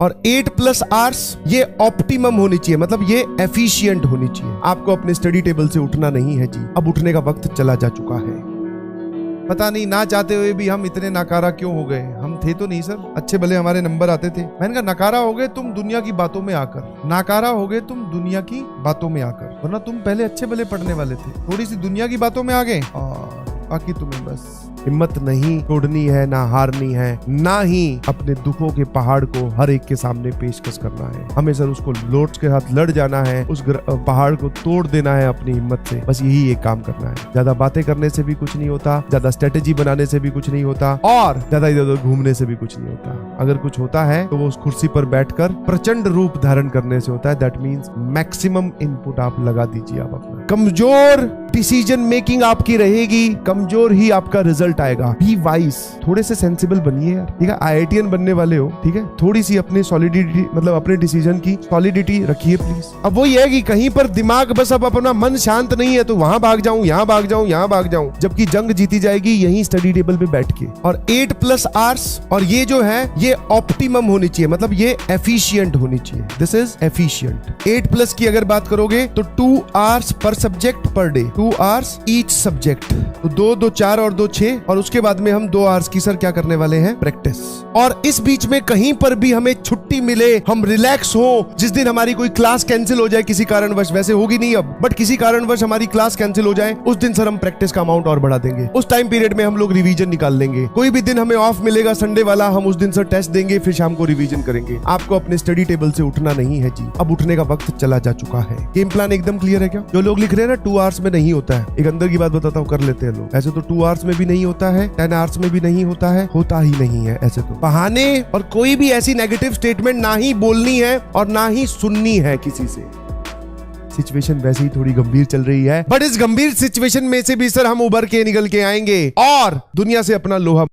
और 8+ आवर्स ये ऑप्टिमम होनी चाहिए, मतलब ये एफिशिएंट होनी चाहिए। आपको अपने स्टडी टेबल से उठना नहीं है जी, अब उठने का वक्त चला जा चुका है। पता नहीं ना चाहते हुए भी हम इतने नाकारा क्यों हो गए। हम थे तो नहीं सर, अच्छे भले हमारे नंबर आते थे। मैंने कहा नकारा हो गए तुम दुनिया की बातों में आकर, नाकारा हो गए तुम दुनिया की बातों में आकर, वरना तुम पहले अच्छे भले पढ़ने वाले थे, थोड़ी सी दुनिया की बातों में आ गए और बाकी तुम्हें बस हिम्मत नहीं छोड़नी है, ना हारनी है, ना ही अपने दुखों के पहाड़ को हर एक के सामने पेशकश करना है। हमें सर उसको लोट के साथ लड़ जाना है, उस पहाड़ को तोड़ देना है अपनी हिम्मत से, बस यही एक काम करना है। ज्यादा बातें करने से भी कुछ नहीं होता, ज्यादा स्ट्रेटेजी बनाने से भी कुछ नहीं होता, और ज्यादा इधर उधर घूमने से भी कुछ नहीं होता। अगर कुछ होता है तो वो उस कुर्सी पर बैठकर प्रचंड रूप धारण करने से होता है। दैट मीन्स मैक्सिमम इनपुट आप लगा दीजिए। आप अपना कमजोर डिसीजन मेकिंग आपकी रहेगी, कमजोर ही आपका रिजल्ट आएगा। बी वाइज, थोड़े से सेंसिबल बनिए यार, ठीक है। IITian बनने वाले हो, ठीक है, थोड़ी सी अपनी सॉलिडिटी, मतलब अपने डिसीजन की सॉलिडिटी रखिए प्लीज। अब वो ये है कि कहीं पर दिमाग बस अब अपना मन शांत नहीं है तो वहां भाग जाऊं, यहां भाग जाऊं, यहां भाग जाऊं, जबकि जंग जीती जाएगी यहीं स्टडी टेबल पे बैठ के। और 8+ आवर्स, और ये जो है ये ऑप्टिमम होनी चाहिए, मतलब ये एफिशिएंट होनी चाहिए। This is efficient. 8+ की अगर बात करोगे तो 2 hours per subject per day, 2 hours each subject, तो 2 2 4 और 2 6, और उसके बाद में हम 2 आवर्स की सर क्या करने वाले हैं, प्रैक्टिस। और इस बीच में कहीं पर भी हमें छुट्टी मिले, हम रिलैक्स हो, जिस दिन हमारी कोई क्लास कैंसिल हो जाए किसी कारणवश, वैसे होगी नहीं अब, बट किसी कारणवश हमारी क्लास कैंसिल हो जाए, उस दिन सर हम प्रैक्टिस का अमाउंट और बढ़ा देंगे। उस टाइम पीरियड में हम लोग रिवीजन निकाल लेंगे। कोई भी दिन हमें ऑफ मिलेगा संडे वाला, हम उस दिन सर टेस्ट देंगे, फिर शाम को रिवीजन करेंगे। आपको अपने स्टडी टेबल से उठना नहीं है जी, अब उठने का वक्त चला जा चुका है। गेम प्लान एकदम क्लियर है क्या? जो लोग लिख रहे हैं ना 2 आवर्स में नहीं होता है, एक अंदर की बात बताता हूँ, कर लेते हैं लोग। ऐसे तो 2 आवर्स में भी नहीं होता है, 10 आवर्स में भी नहीं होता है, होता ही नहीं है। ऐसे तो बहाने और कोई भी ऐसी नेगेटिव स्टेटमेंट ना ही बोलनी है और ना ही सुननी है किसी से। सिचुएशन वैसे ही थोड़ी गंभीर चल रही है, बट इस गंभीर सिचुएशन में से भी सर हम उभर के निकल के आएंगे और दुनिया से अपना लोहा